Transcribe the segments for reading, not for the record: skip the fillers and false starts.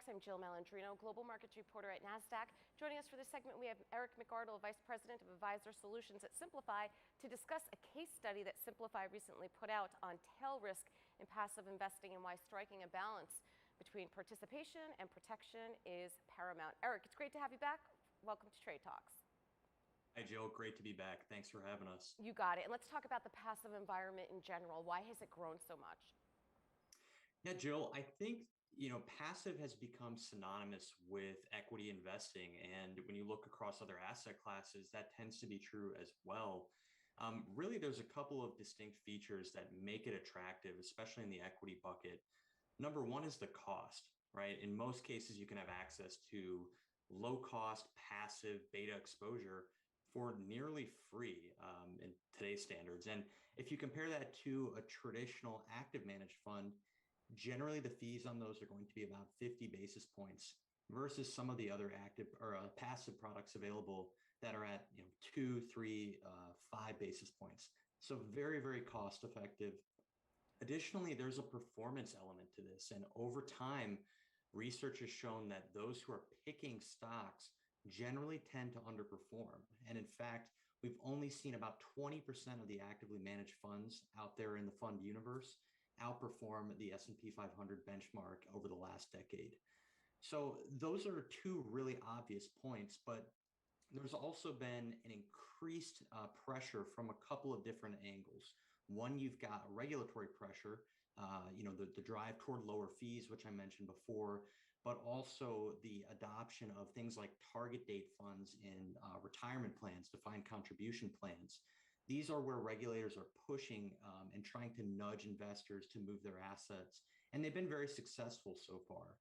Talks. I'm Jill Malandrino, Global Markets Reporter at Nasdaq. Joining us for this segment, we have Eric McArdle, Vice President of Advisor Solutions at Simplify, to discuss a case study that Simplify recently put out on tail risk in passive investing and why striking a balance between participation and protection is paramount. Eric, it's great to have you back. Welcome to Trade Talks. Hi, Jill. Great to be back. Thanks for having us. You got it. And let's talk about the passive environment in general. Why has it grown so much? Yeah, Jill, I think, passive has become synonymous with equity investing. And when you look across other asset classes, that tends to be true as well. Really, there's a couple of distinct features that make it attractive, especially in the equity bucket. Number one is the cost, right? In most cases, you can have access to low cost, passive beta exposure for nearly free in today's standards. And if you compare that to a traditional active managed fund, generally the fees on those are going to be about 50 basis points versus some of the other active or passive products available that are at 2, 3, 5 basis points. So very, very cost effective. Additionally, there's a performance element to this. And over time, research has shown that those who are picking stocks generally tend to underperform. And in fact, we've only seen about 20% of the actively managed funds out there in the fund universe outperform the S&P 500 benchmark over the last decade. So those are two really obvious points, but there's also been an increased pressure from a couple of different angles. One, you've got regulatory pressure, the drive toward lower fees, which I mentioned before, but also the adoption of things like target date funds in retirement plans, defined contribution plans. These are where regulators are pushing and trying to nudge investors to move their assets, and they've been very successful so far.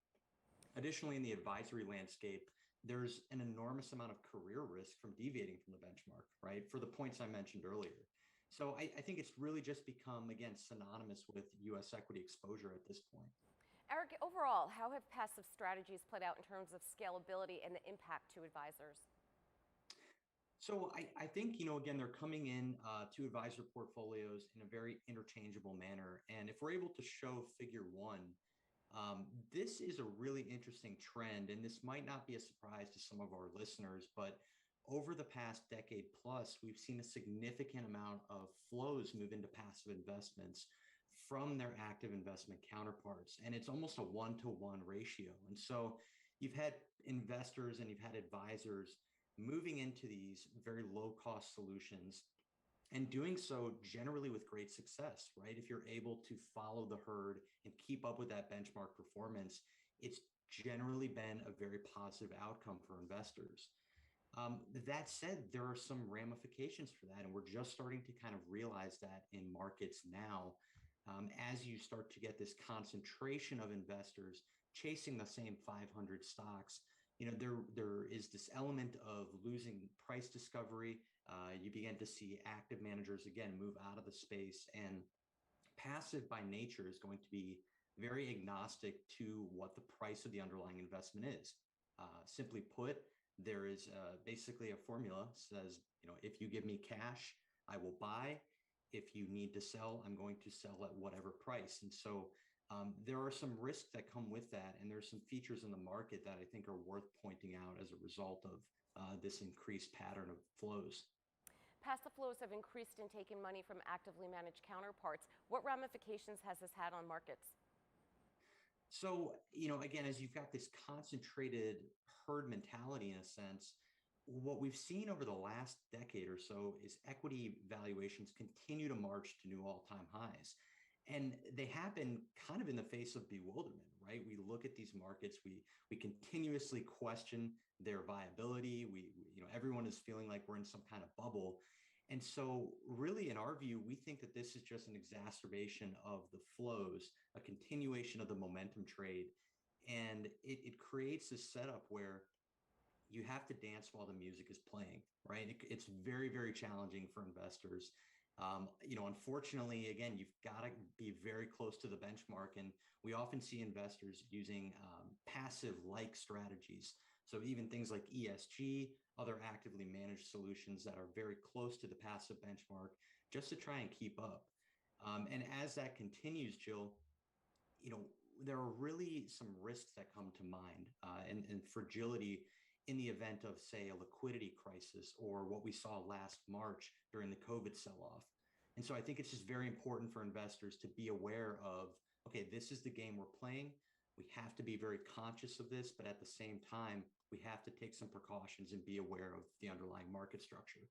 Additionally, in the advisory landscape, there's an enormous amount of career risk from deviating from the benchmark, right? For the points I mentioned earlier. So I think it's really just become, again, synonymous with U.S. equity exposure at this point. Eric, overall, how have passive strategies played out in terms of scalability and the impact to advisors? So I think, again, they're coming in to advisor portfolios in a very interchangeable manner. And if we're able to show figure one, this is a really interesting trend. And this might not be a surprise to some of our listeners, but over the past decade plus, we've seen a significant amount of flows move into passive investments from their active investment counterparts. And it's almost a 1-to-1 ratio. And so you've had investors and you've had advisors moving into these very low cost solutions and doing so generally with great success, right? If you're able to follow the herd and keep up with that benchmark performance, it's generally been a very positive outcome for investors. That said, there are some ramifications for that, and we're just starting to kind of realize that in markets now, as you start to get this concentration of investors chasing the same 500 stocks. There is this element of losing price discovery. You begin to see active managers, again, move out of the space, and passive by nature is going to be very agnostic to what the price of the underlying investment is. Simply put, there is basically a formula says, if you give me cash, I will buy. If you need to sell, I'm going to sell at whatever price. And so there are some risks that come with that, and there's some features in the market that I think are worth pointing out as a result of this increased pattern of flows. Passive flows have increased in taking money from actively managed counterparts. What ramifications has this had on markets? So, again, as you've got this concentrated herd mentality in a sense, what we've seen over the last decade or so is equity valuations continue to march to new all-time highs. And they happen kind of in the face of bewilderment, right? We look at these markets, we continuously question their viability. Everyone is feeling like we're in some kind of bubble. And so really, in our view, we think that this is just an exacerbation of the flows, a continuation of the momentum trade. And it creates this setup where you have to dance while the music is playing, right? It's very, very challenging for investors. Unfortunately, again, you've got to be very close to the benchmark. And we often see investors using passive-like strategies. So even things like ESG, other actively managed solutions that are very close to the passive benchmark, just to try and keep up. And as that continues, Jill, there are really some risks that come to mind and fragility in the event of, say, a liquidity crisis or what we saw last March during the COVID sell-off. And so I think it's just very important for investors to be aware of, okay, this is the game we're playing. We have to be very conscious of this, but at the same time, we have to take some precautions and be aware of the underlying market structure.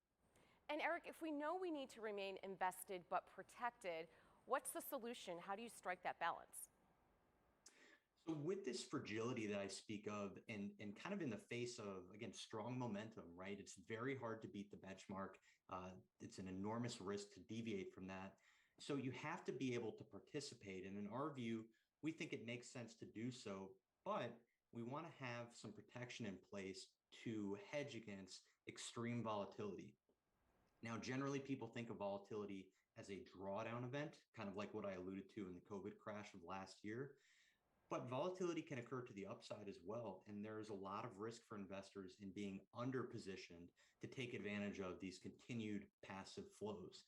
And Eric, if we know we need to remain invested but protected, what's the solution? How do you strike that balance? So with this fragility that I speak of, and kind of in the face of, again, strong momentum, right? It's very hard to beat the benchmark. It's an enormous risk to deviate from that. So you have to be able to participate. And in our view, we think it makes sense to do so, but we want to have some protection in place to hedge against extreme volatility. Now, generally, people think of volatility as a drawdown event, kind of like what I alluded to in the COVID crash of last year. But volatility can occur to the upside as well. And there's a lot of risk for investors in being under positioned to take advantage of these continued passive flows.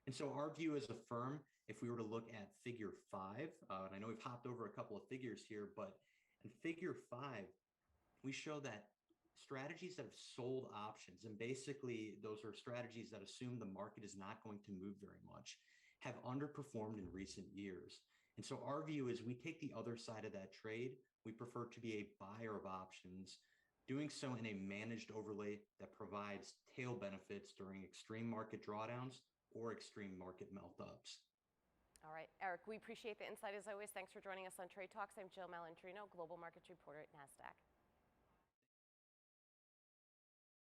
And so our view as a firm, if we were to look at figure five, and I know we've hopped over a couple of figures here, but in figure five, we show that strategies that have sold options, and basically those are strategies that assume the market is not going to move very much, have underperformed in recent years. And so our view is we take the other side of that trade. We prefer to be a buyer of options, doing so in a managed overlay that provides tail benefits during extreme market drawdowns or extreme market melt-ups. All right, Eric, we appreciate the insight as always. Thanks for joining us on Trade Talks. I'm Jill Malandrino, Global Markets Reporter at Nasdaq.